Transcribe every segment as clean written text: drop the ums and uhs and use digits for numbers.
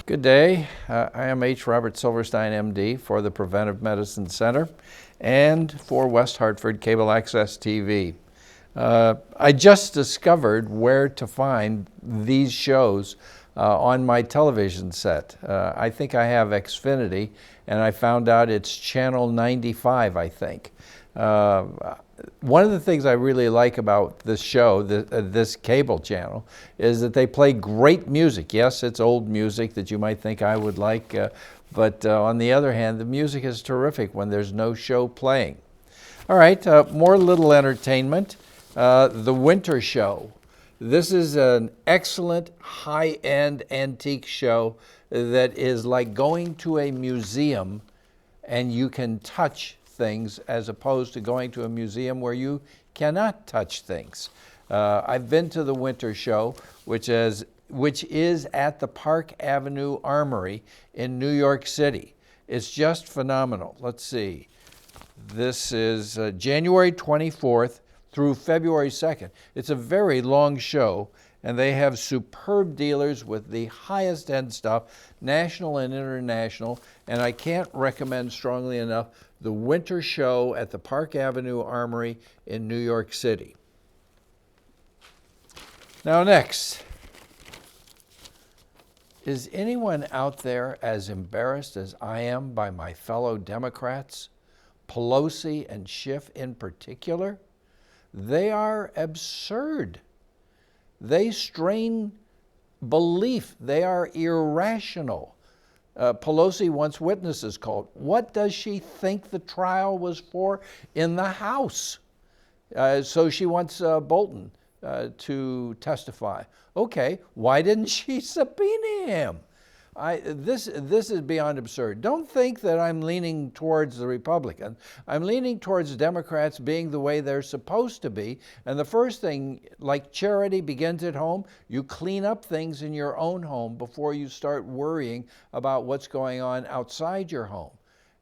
Good day. I am H. Robert Silverstein, MD, for the Preventive Medicine Center and for West Hartford Cable Access TV. I just discovered where to find these shows on my television set. I think I have Xfinity, and I found out it's channel 95, I think. One of the things I really like about this show, this cable channel, is that they play great music. Yes, it's old music that you might think I would like, but on the other hand, the music is terrific when there's no show playing. All right, more little entertainment. The Winter Show. This is an excellent high-end antique show that is like going to a museum and you can touch things as opposed to going to a museum where you cannot touch things. I've been to the Winter Show, which is at the Park Avenue Armory in New York City. It's just phenomenal. Let's see. This is January 24th through February 2nd. It's a very long show, and they have superb dealers with the highest end stuff, national and international, and I can't recommend strongly enough the Winter Show at the Park Avenue Armory in New York City. Now next, is anyone out there as embarrassed as I am by my fellow Democrats, Pelosi and Schiff in particular? They are absurd. They strain belief. They are irrational. Pelosi wants witnesses called. What does she think the trial was for in the House? So she wants Bolton to testify. Okay, why didn't she subpoena him? This is beyond absurd. Don't think that I'm leaning towards the Republican. I'm leaning towards Democrats being the way they're supposed to be. And the first thing, like charity begins at home, you clean up things in your own home before you start worrying about what's going on outside your home.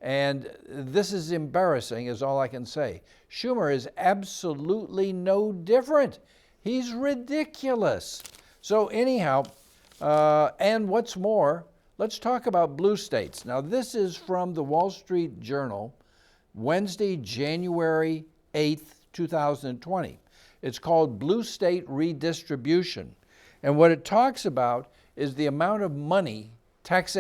And this is embarrassing, is all I can say. Schumer is absolutely no different. He's ridiculous. So anyhow, and what's more, let's talk about blue states. Now, this is from the Wall Street Journal, Wednesday, January 8th, 2020. It's called Blue State Redistribution. And what it talks about is the amount of money, tax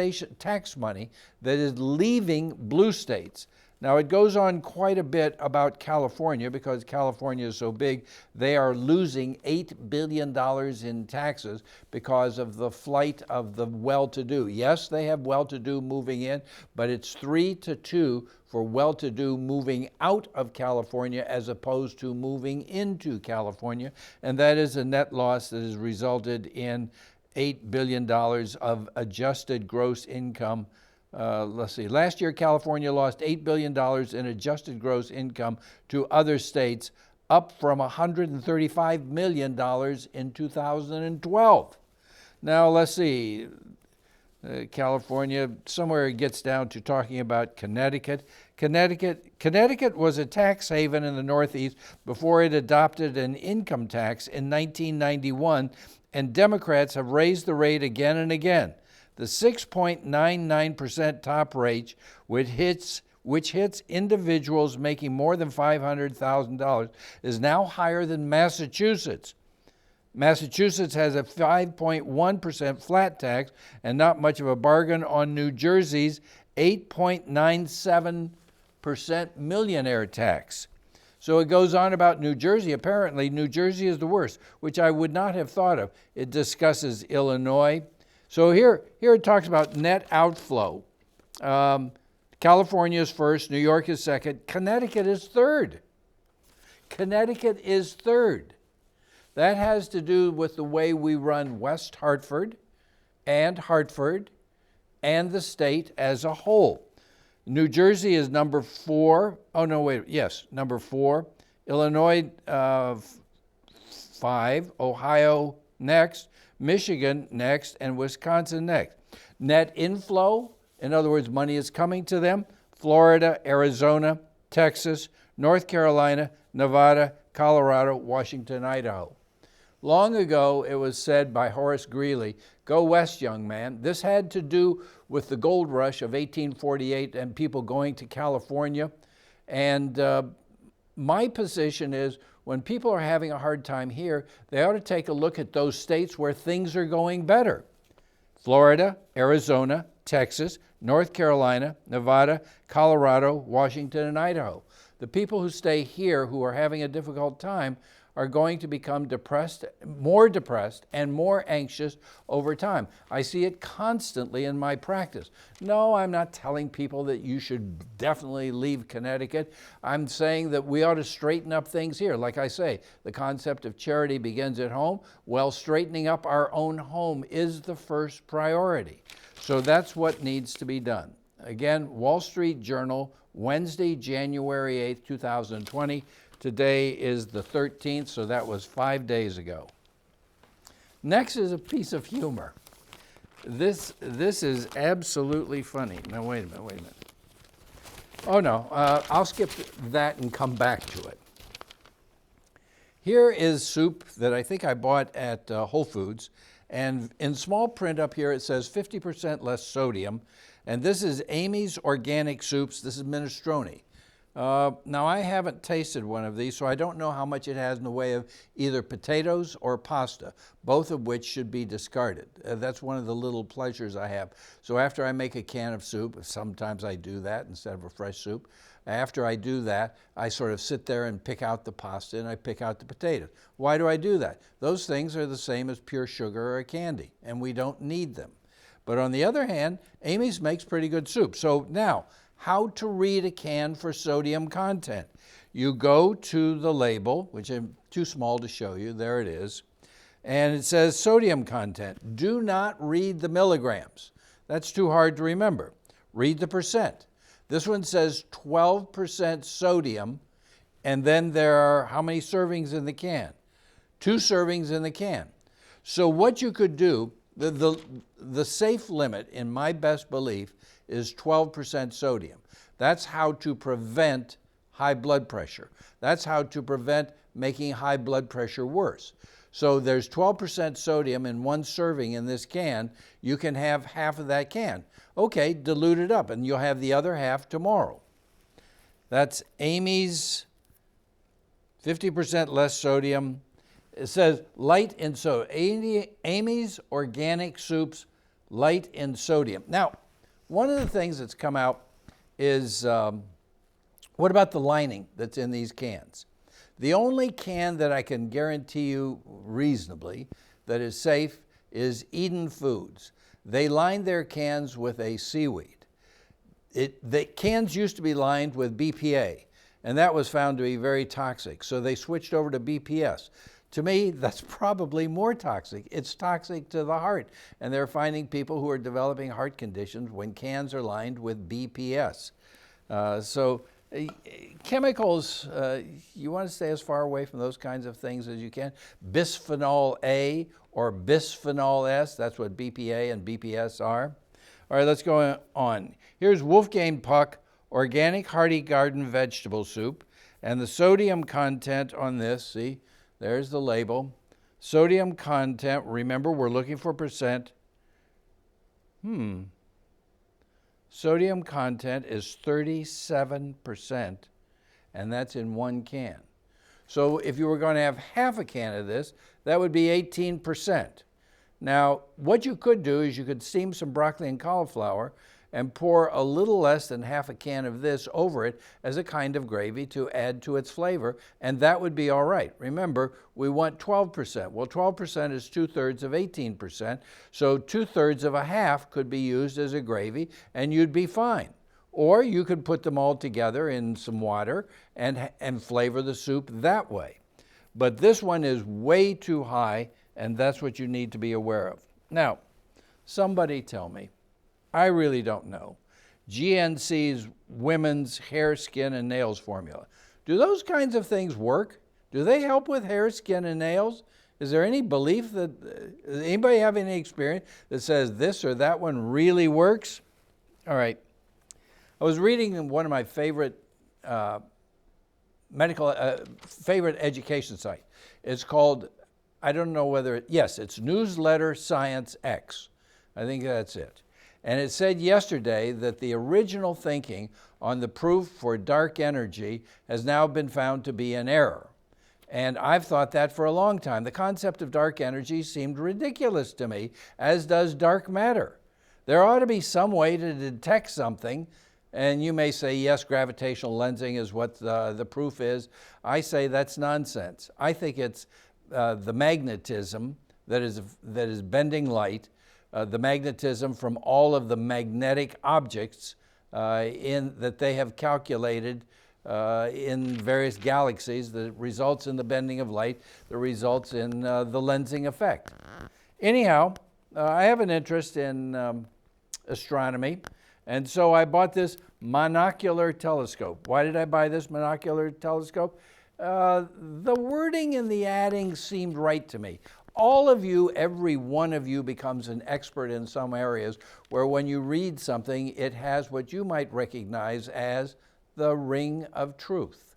money, that is leaving blue states. Now, it goes on quite a bit about California because California is so big. They are losing $8 billion in taxes because of the flight of the well-to-do. Yes, they have well-to-do moving in, but it's 3-2 for well-to-do moving out of California as opposed to moving into California. And that is a net loss that has resulted in $8 billion of adjusted gross income. Let's see, last year California lost $8 billion in adjusted gross income to other states, up from $135 million in 2012. Now let's see, California, somewhere it gets down to talking about Connecticut. Connecticut was a tax haven in the Northeast before it adopted an income tax in 1991, and Democrats have raised the rate again and again. The 6.99% top rate, which hits individuals making more than $500,000, is now higher than Massachusetts. Massachusetts has a 5.1% flat tax and not much of a bargain on New Jersey's 8.97% millionaire tax. So it goes on about New Jersey. Apparently, New Jersey is the worst, which I would not have thought of. It discusses Illinois. So here it talks about net outflow. California is first, New York is second, Connecticut is third. Connecticut is third. That has to do with the way we run West Hartford and the state as a whole. New Jersey is number 4. Oh, no, wait, yes, number 4. Illinois, 5. Ohio next. Michigan next, and Wisconsin next. Net inflow, in other words, money is coming to them, Florida, Arizona, Texas, North Carolina, Nevada, Colorado, Washington, Idaho. Long ago, it was said by Horace Greeley, "Go west, young man." This had to do with the gold rush of 1848 and people going to California. And my position is, when people are having a hard time here, they ought to take a look at those states where things are going better. Florida, Arizona, Texas, North Carolina, Nevada, Colorado, Washington, and Idaho. The people who stay here who are having a difficult time are going to become depressed and more anxious over time. I see it constantly in my practice. No, I'm not telling people that you should definitely leave Connecticut. I'm saying that we ought to straighten up things here. Like I say, the concept of charity begins at home. Well, straightening up our own home is the first priority. So that's what needs to be done. Again, Wall Street Journal, Wednesday, January 8th, 2020. Today is the 13th, so that was 5 days ago. Next is a piece of humor. This is absolutely funny. Now, wait a minute. Oh, no, I'll skip that and come back to it. Here is soup that I think I bought at Whole Foods, and in small print up here it says 50% less sodium, and this is Amy's Organic Soups. This is minestrone. Now, I haven't tasted one of these, so I don't know how much it has in the way of either potatoes or pasta, both of which should be discarded. That's one of the little pleasures I have. So after I make a can of soup, sometimes I do that instead of a fresh soup. After I do that, I sort of sit there and pick out the pasta and I pick out the potatoes. Why do I do that? Those things are the same as pure sugar or candy, and we don't need them. But on the other hand, Amy's makes pretty good soup. So now, how to read a can for sodium content. You go to the label, which is too small to show you. There it is. And it says sodium content. Do not read the milligrams. That's too hard to remember. Read the percent. This one says 12% sodium, and then there are how many servings in the can? 2 servings in the can. So what you could do, the safe limit, in my best belief, is 12% sodium. That's how to prevent high blood pressure. That's how to prevent making high blood pressure worse. So there's 12% sodium in 1 serving in this can. You can have half of that can. Okay, dilute it up, and you'll have the other half tomorrow. That's Amy's 50% less sodium. It says light in sodium. Amy's Organic Soups, light in sodium. Now, one of the things that's come out is, what about the lining that's in these cans? The only can that I can guarantee you reasonably that is safe is Eden Foods. They line their cans with a seaweed. The cans used to be lined with BPA, and that was found to be very toxic, so they switched over to BPS. To me, that's probably more toxic. It's toxic to the heart, and they're finding people who are developing heart conditions when cans are lined with BPS. Chemicals, you want to stay as far away from those kinds of things as you can. Bisphenol A or bisphenol S, that's what BPA and BPS are. All right, let's go on. Here's Wolfgang Puck Organic Hearty Garden Vegetable Soup, and the sodium content on this, see, there's the label. Sodium content, remember we're looking for percent. Sodium content is 37%, and that's in 1 can. So if you were going to have half a can of this, that would be 18%. Now, what you could do is you could steam some broccoli and cauliflower and pour a little less than half a can of this over it as a kind of gravy to add to its flavor, and that would be all right. Remember, we want 12%. Well, 12% is 2/3 of 18%, so 2/3 of a half could be used as a gravy, and you'd be fine. Or you could put them all together in some water and flavor the soup that way. But this one is way too high, and that's what you need to be aware of. Now, somebody tell me, I really don't know, GNC's women's hair, skin, and nails formula. Do those kinds of things work? Do they help with hair, skin, and nails? Is there any belief that, anybody have any experience that says this or that one really works? All right. I was reading in one of my favorite favorite education site. It's called I don't know whether, yes, it's Newsletter Science X. I think that's it. And it said yesterday that the original thinking on the proof for dark energy has now been found to be an error. And I've thought that for a long time. The concept of dark energy seemed ridiculous to me, as does dark matter. There ought to be some way to detect something, and you may say, yes, gravitational lensing is what the proof is. I say that's nonsense. I think it's the magnetism that is bending light, the magnetism from all of the magnetic objects that they have calculated in various galaxies that results in the bending of light, that results in the lensing effect. Anyhow, I have an interest in astronomy, and so I bought this monocular telescope. Why did I buy this monocular telescope? The wording and the adding seemed right to me. All of you, every one of you becomes an expert in some areas where when you read something, it has what you might recognize as the ring of truth.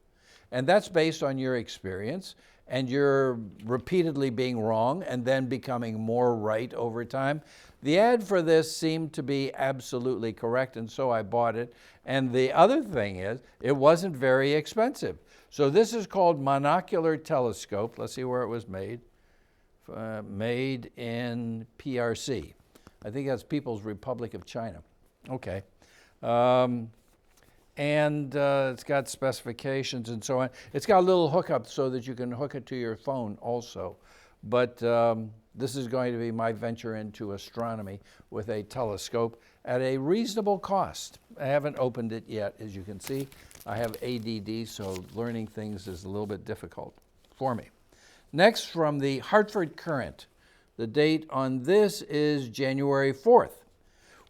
And that's based on your experience, and you're repeatedly being wrong and then becoming more right over time. The ad for this seemed to be absolutely correct, and so I bought it. And the other thing is, it wasn't very expensive. So this is called monocular telescope. Let's see where it was made. Made in PRC. I think that's People's Republic of China. Okay. And it's got specifications and so on. It's got a little hookup so that you can hook it to your phone also. But this is going to be my venture into astronomy with a telescope at a reasonable cost. I haven't opened it yet, as you can see. I have ADD, so learning things is a little bit difficult for me. Next, from the Hartford Courant. The date on this is January 4th.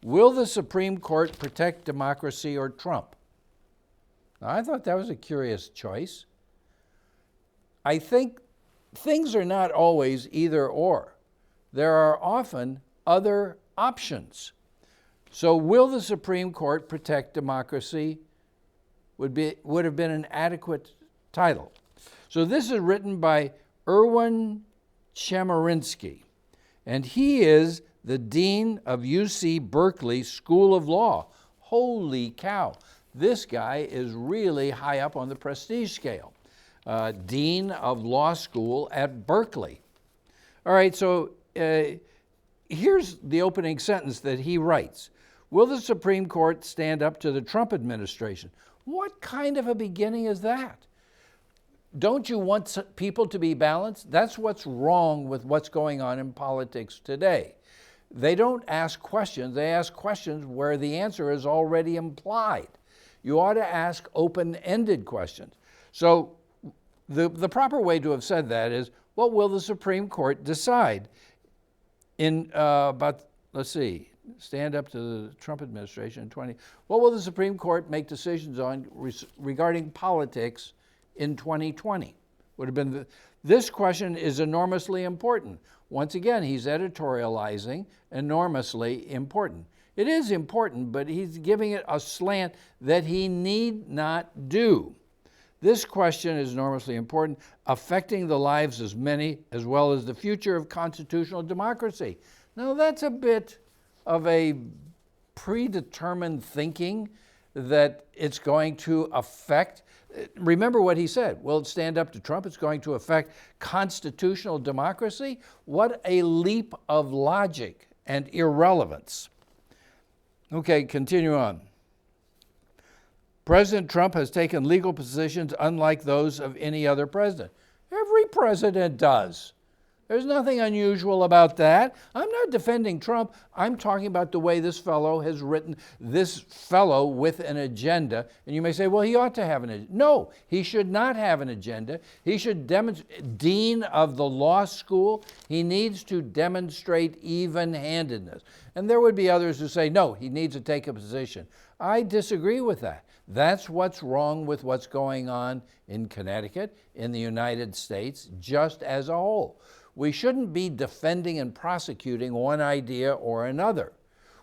Will the Supreme Court protect democracy or Trump? Now, I thought that was a curious choice. I think things are not always either or. There are often other options. So will the Supreme Court protect democracy would have been an adequate title. So this is written by Erwin Chemerinsky, and he is the Dean of UC Berkeley School of Law. Holy cow, this guy is really high up on the prestige scale. Dean of Law School at Berkeley. All right, so here's the opening sentence that he writes. Will the Supreme Court stand up to the Trump administration? What kind of a beginning is that? Don't you want people to be balanced? That's what's wrong with what's going on in politics today. They don't ask questions. They ask questions where the answer is already implied. You ought to ask open-ended questions. So the proper way to have said that is, what will the Supreme Court decide in stand up to the Trump administration in 20. What will the Supreme Court make decisions on regarding politics in 2020? Would have been this question is enormously important. Once again, he's editorializing enormously important. It is important, but he's giving it a slant that he need not do. This question is enormously important, affecting the lives of many as well as the future of constitutional democracy. Now, that's a bit of a predetermined thinking that it's going to affect. Remember what he said. Will it stand up to Trump? It's going to affect constitutional democracy? What a leap of logic and irrelevance. Okay, continue on. President Trump has taken legal positions unlike those of any other president. Every president does. There's nothing unusual about that. I'm not defending Trump. I'm talking about the way this fellow has written, this fellow with an agenda. And you may say, well, he ought to have an agenda. No, he should not have an agenda. He should demonstrate, dean of the law school, he needs to demonstrate even-handedness. And there would be others who say, no, he needs to take a position. I disagree with that. That's what's wrong with what's going on in Connecticut, in the United States, just as a whole. We shouldn't be defending and prosecuting one idea or another.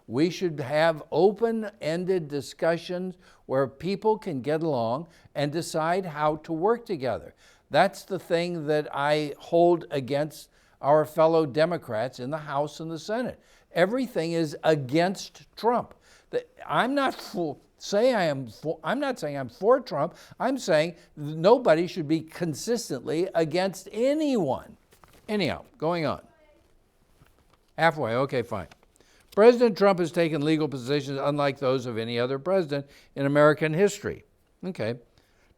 We should have open-ended discussions where people can get along and decide how to work together. That's the thing that I hold against our fellow Democrats in the House and the Senate. Everything is against Trump. I'm not saying I'm for Trump. I'm saying nobody should be consistently against anyone. Anyhow, going on. Halfway, okay, fine. President Trump has taken legal positions unlike those of any other president in American history. Okay.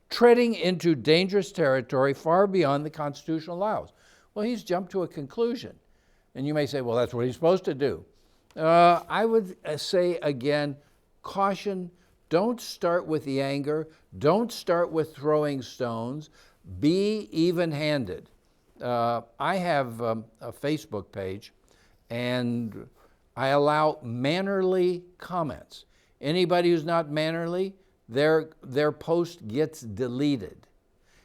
Treading into dangerous territory far beyond the Constitution allows. Well, he's jumped to a conclusion. And you may say, well, that's what he's supposed to do. I would say again, caution, don't start with the anger, don't start with throwing stones, be even-handed. I have a Facebook page, and I allow mannerly comments. Anybody who's not mannerly, their post gets deleted.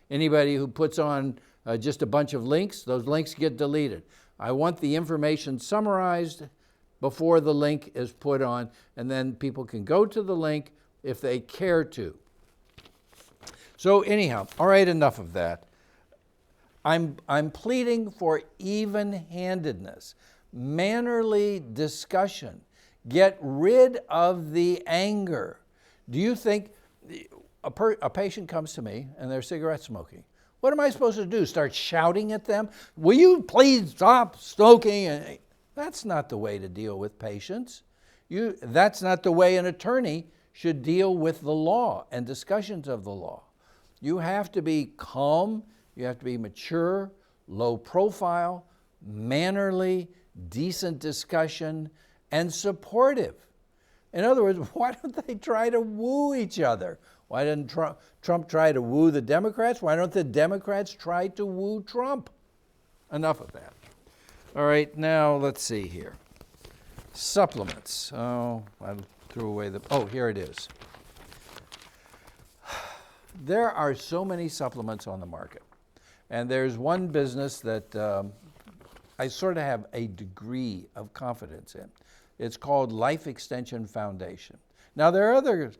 Anybody who puts on just a bunch of links, those links get deleted. I want the information summarized before the link is put on, and then people can go to the link if they care to. So anyhow, all right, enough of that. I'm pleading for even-handedness, mannerly discussion. Get rid of the anger. Do you think a patient comes to me and they're cigarette smoking? What am I supposed to do? Start shouting at them? Will you please stop smoking? That's not the way to deal with patients. That's not the way an attorney should deal with the law and discussions of the law. You have to be calm, you have to be mature, low profile, mannerly, decent discussion, and supportive. In other words, why don't they try to woo each other? Why didn't Trump try to woo the Democrats? Why don't the Democrats try to woo Trump? Enough of that. All right, now let's see here. Supplements. Oh, I threw away here it is. There are so many supplements on the market. And there's one business that I sort of have a degree of confidence in. It's called Life Extension Foundation. Now, there are other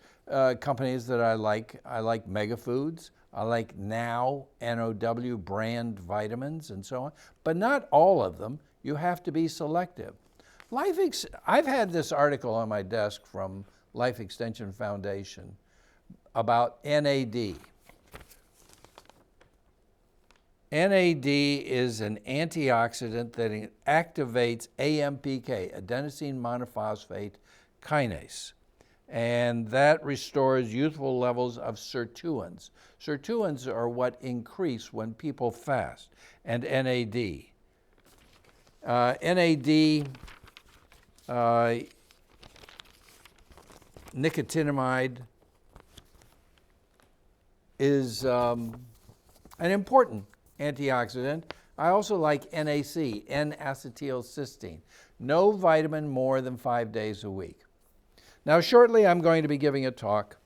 companies that I like. I like Mega Foods. I like Now, N-O-W, brand vitamins and so on. But not all of them. You have to be selective. I've had this article on my desk from Life Extension Foundation about NAD. NAD is an antioxidant that activates AMPK, adenosine monophosphate kinase, and that restores youthful levels of sirtuins. Sirtuins are what increase when people fast, and NAD. Nicotinamide is an important antioxidant. I also like NAC, N-acetylcysteine. No vitamin more than 5 days a week. Now, shortly I'm going to be giving a talk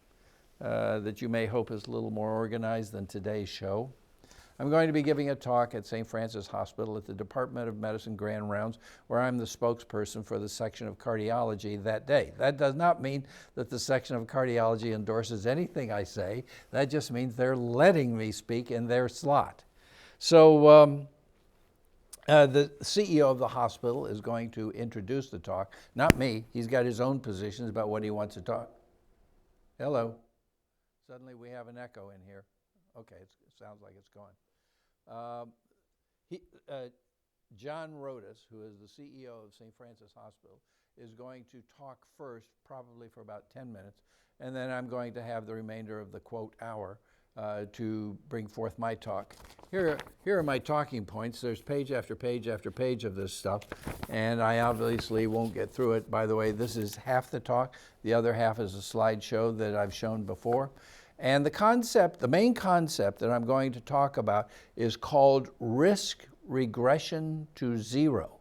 that you may hope is a little more organized than today's show. I'm going to be giving a talk at St. Francis Hospital at the Department of Medicine Grand Rounds, where I'm the spokesperson for the section of cardiology that day. That does not mean that the section of cardiology endorses anything I say. That just means they're letting me speak in their slot. So the CEO of the hospital is going to introduce the talk, not me. He's got his own positions about what he wants to talk. Hello. Suddenly we have an echo in here. Okay, it sounds like it's gone. John Rodas, who is the CEO of St. Francis Hospital, is going to talk first, probably for about 10 minutes, and then I'm going to have the remainder of the quote hour to bring forth my talk. Here are my talking points. There's page after page after page of this stuff, and I obviously won't get through it. By the way, this is half the talk. The other half is a slideshow that I've shown before. And the main concept that I'm going to talk about is called risk regression to zero.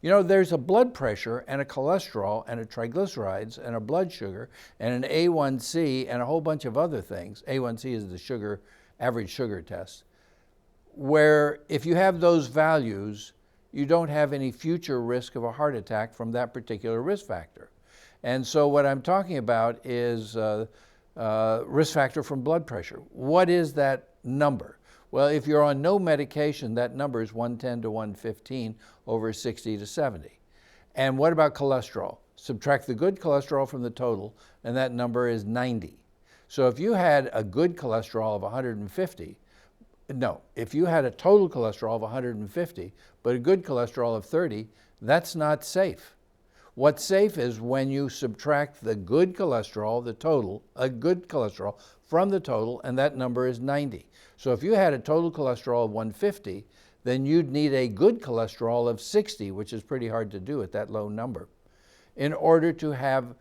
You know, there's a blood pressure and a cholesterol and a triglycerides and a blood sugar and an A1C and a whole bunch of other things. A1C is the average sugar test, where if you have those values, you don't have any future risk of a heart attack from that particular risk factor. And so what I'm talking about is risk factor from blood pressure. What is that number? Well, if you're on no medication, that number is 110 to 115 over 60 to 70. And what about cholesterol? Subtract the good cholesterol from the total, and that number is 90. So if you had a good cholesterol of 150, if you had a total cholesterol of 150, but a good cholesterol of 30, that's not safe. What's safe is when you subtract the good cholesterol, a good cholesterol, from the total, and that number is 90. So if you had a total cholesterol of 150, then you'd need a good cholesterol of 60, which is pretty hard to do at that low number, in order to have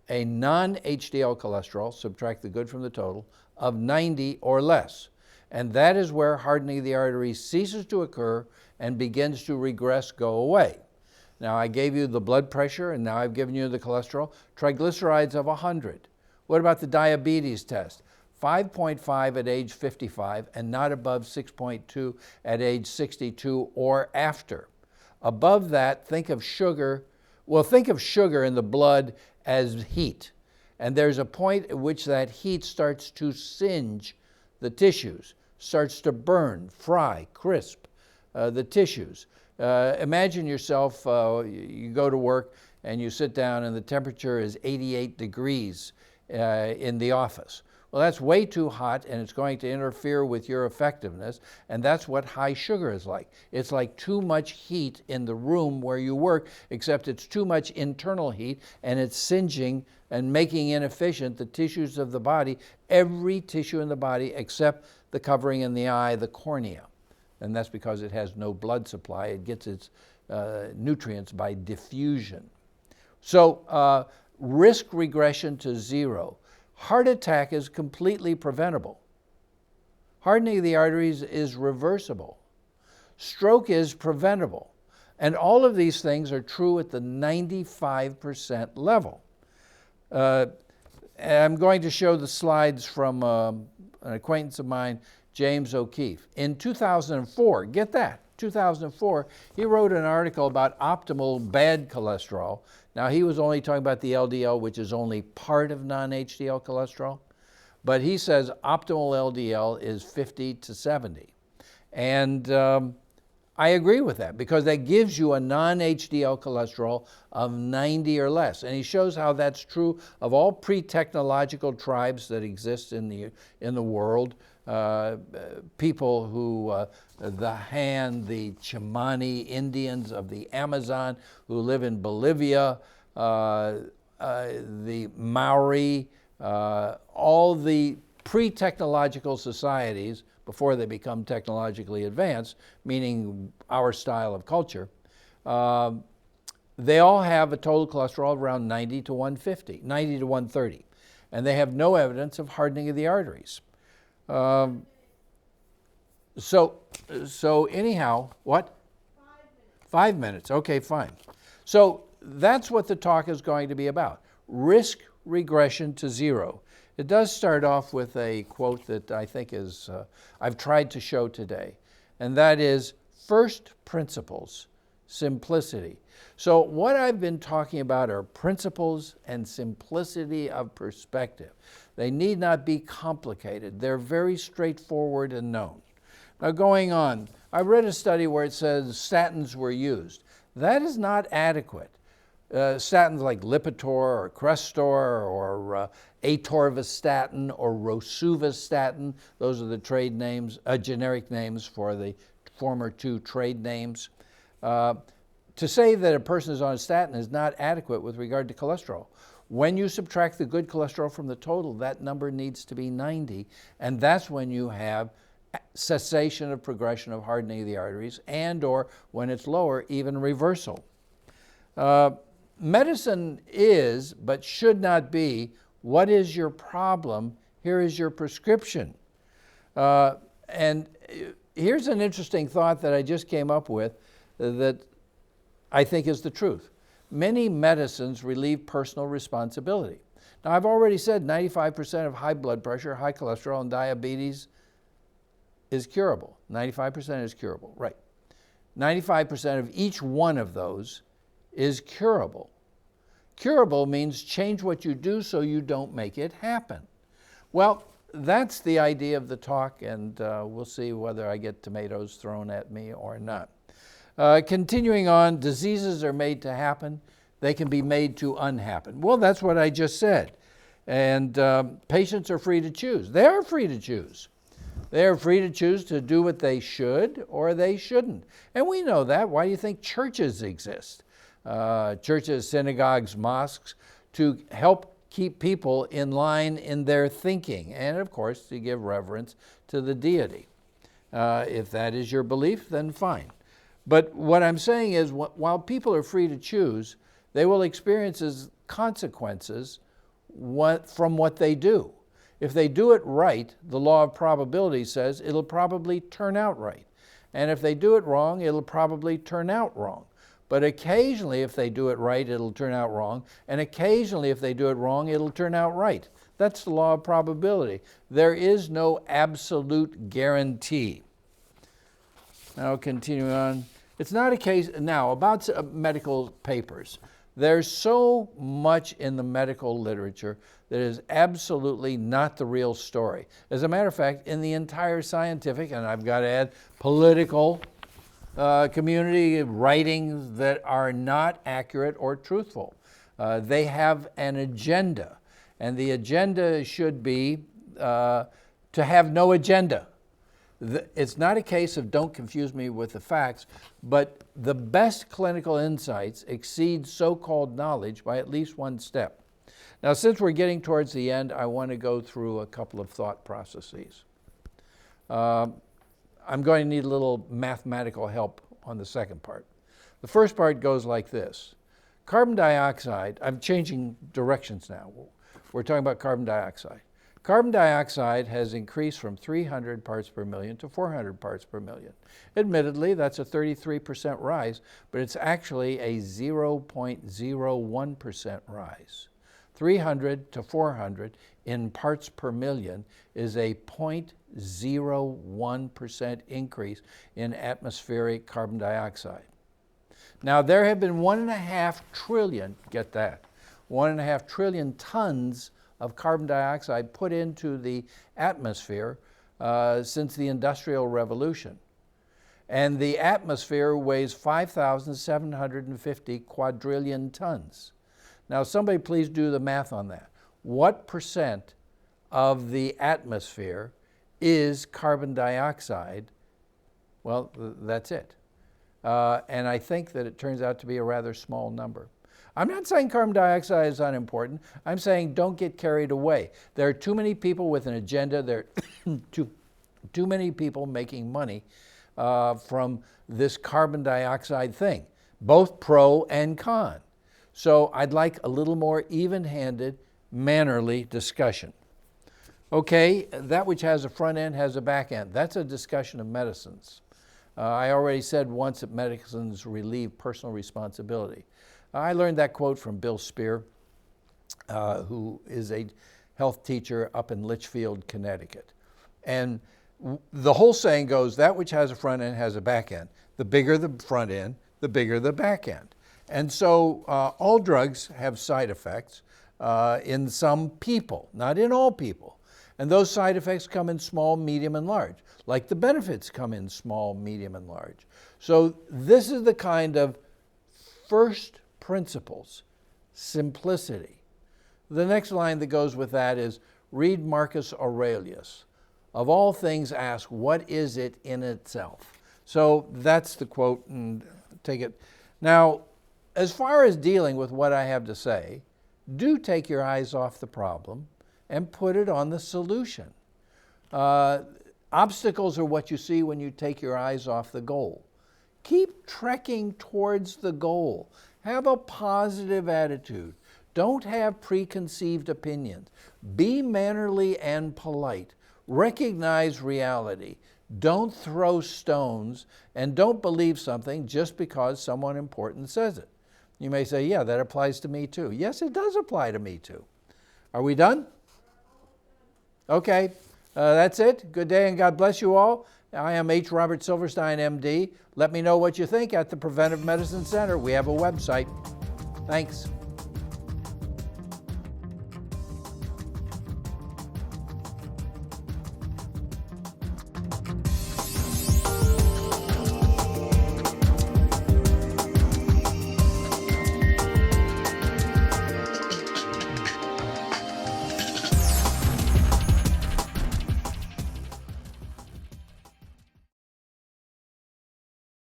a non-HDL cholesterol, subtract the good from the total, of 90 or less. And that is where hardening of the arteries ceases to occur and begins to regress, go away. Now, I gave you the blood pressure, and now I've given you the cholesterol. Triglycerides of 100. What about the diabetes test? 5.5 at age 55 and not above 6.2 at age 62 or after. Above that, think of sugar. Well, think of sugar in the blood as heat. And there's a point at which that heat starts to singe the tissues, starts to burn, fry, crisp the tissues. Imagine yourself, you go to work and you sit down and the temperature is 88 degrees in the office. Well, that's way too hot, and it's going to interfere with your effectiveness, and that's what high sugar is like. It's like too much heat in the room where you work, except it's too much internal heat, and it's singeing and making inefficient the tissues of the body, every tissue in the body except the covering in the eye, the cornea. And that's because it has no blood supply. It gets its nutrients by diffusion. So risk regression to zero. Heart attack is completely preventable. Hardening of the arteries is reversible. Stroke is preventable. And all of these things are true at the 95% level. I'm going to show the slides from an acquaintance of mine, James O'Keefe. In 2004, get that, 2004, he wrote an article about optimal bad cholesterol. Now, he was only talking about the LDL, which is only part of non-HDL cholesterol, but he says optimal LDL is 50 to 70. And I agree with that, because that gives you a non-HDL cholesterol of 90 or less. And he shows how that's true of all pre-technological tribes that exist in the world. People who, the Han, the Chimani Indians of the Amazon who live in Bolivia, the Maori, all the pre-technological societies before they become technologically advanced, meaning our style of culture, they all have a total cholesterol of around 90 to 150, 90 to 130, and they have no evidence of hardening of the arteries. So anyhow, what? 5 minutes. Okay, fine. So that's what the talk is going to be about. Risk regression to zero. It does start off with a quote that I think is, I've tried to show today, and that is first principles, simplicity. So what I've been talking about are principles and simplicity of perspective. They need not be complicated. They're very straightforward and known. Now, going on, I read a study where it says statins were used. That is not adequate. Statins like Lipitor or Crestor or atorvastatin or rosuvastatin, those are the trade names, generic names for the former two trade names. To say that a person is on a statin is not adequate with regard to cholesterol. When you subtract the good cholesterol from the total, that number needs to be 90, and that's when you have cessation of progression of hardening of the arteries, and or when it's lower, even reversal. Medicine is, but should not be, what is your problem? Here is your prescription. And here's an interesting thought that I just came up with that I think is the truth. Many medicines relieve personal responsibility. Now, I've already said 95% of high blood pressure, high cholesterol, and diabetes is curable. 95% is curable, right. 95% of each one of those is curable. Curable means change what you do so you don't make it happen. Well, that's the idea of the talk, and we'll see whether I get tomatoes thrown at me or not. Continuing on, diseases are made to happen. They can be made to unhappen. Well, that's what I just said. And patients are free to choose. They are free to choose. They are free to choose to do what they should or they shouldn't. And we know that. Why do you think churches exist? Churches, synagogues, mosques, to help keep people in line in their thinking, and of course to give reverence to the deity. If that is your belief, then fine. But what I'm saying is, while people are free to choose, they will experience as consequences from what they do. If they do it right, the law of probability says it'll probably turn out right. And if they do it wrong, it'll probably turn out wrong. But occasionally, if they do it right, it'll turn out wrong. And occasionally, if they do it wrong, it'll turn out right. That's the law of probability. There is no absolute guarantee. Now, continuing on. It's not a case, now, about medical papers. There's so much in the medical literature that is absolutely not the real story. As a matter of fact, in the entire scientific, and I've got to add, political community, writings that are not accurate or truthful. They have an agenda, and the agenda should be to have no agenda. It's not a case of don't confuse me with the facts, but the best clinical insights exceed so-called knowledge by at least one step. Now, since we're getting towards the end, I want to go through a couple of thought processes. I'm going to need a little mathematical help on the second part. The first part goes like this. Carbon dioxide, I'm changing directions now. We're talking about carbon dioxide. Carbon dioxide has increased from 300 parts per million to 400 parts per million. Admittedly, that's a 33% rise, but it's actually a 0.01% rise. 300 to 400 in parts per million is a 0.01% increase in atmospheric carbon dioxide. Now, there have been 1.5 trillion, get that, 1.5 trillion tons of carbon dioxide put into the atmosphere since the Industrial Revolution. And the atmosphere weighs 5,750 quadrillion tons. Now, somebody please do the math on that. What percent of the atmosphere is carbon dioxide? Well, that's it. And I think that it turns out to be a rather small number. I'm not saying carbon dioxide is unimportant. I'm saying don't get carried away. There are too many people with an agenda. There are too many people making money from this carbon dioxide thing, both pro and con. So I'd like a little more even-handed, mannerly discussion. Okay, that which has a front end has a back end. That's a discussion of medicines. I already said once that medicines relieve personal responsibility. I learned that quote from Bill Spear, who is a health teacher up in Litchfield, Connecticut. And the whole saying goes, that which has a front end has a back end. The bigger the front end, the bigger the back end. And so all drugs have side effects in some people, not in all people. And those side effects come in small, medium, and large, like the benefits come in small, medium, and large. So this is the kind of first principles, simplicity. The next line that goes with that is, read Marcus Aurelius. Of all things ask, what is it in itself? So that's the quote, and take it. Now, as far as dealing with what I have to say, do take your eyes off the problem and put it on the solution. Obstacles are what you see when you take your eyes off the goal. Keep trekking towards the goal. Have a positive attitude. Don't have preconceived opinions. Be mannerly and polite. Recognize reality. Don't throw stones, and don't believe something just because someone important says it. You may say, yeah, that applies to me too. Yes, it does apply to me too. Are we done? Okay, that's it. Good day and God bless you all. I am H. Robert Silverstein, MD. Let me know what you think at the Preventive Medicine Center. We have a website. Thanks.